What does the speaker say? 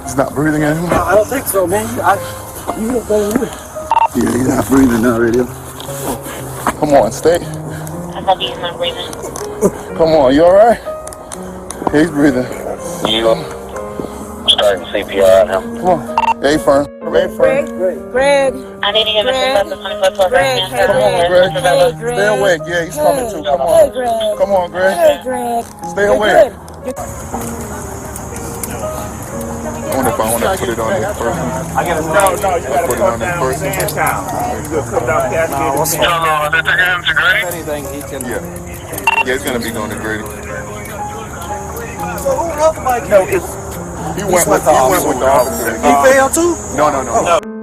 He's not breathing anymore? I don't think so, man. You don't go in. Yeah, he's not breathing now, radio. Come on, stay. I thought he's not breathing. Come on, you alright? He's breathing. You starting CPR on him. Come on. A-firm. A-firm. Greg. I need to get Mr. 24 plus Greg, hey, Come on, Greg. Hey, Greg. Stay awake. Yeah, he's coming too. Come Hey, on. Greg. Come on, Greg. Hey, Greg. Stay You're awake. good. I wonder if I want to put it on this person. I gotta no, you gotta Put it come on this down person. downtown. You gonna come down past Anything he can. Yeah, it's gonna be going to Grady. So who else might No, he went with the officer. He failed too? No.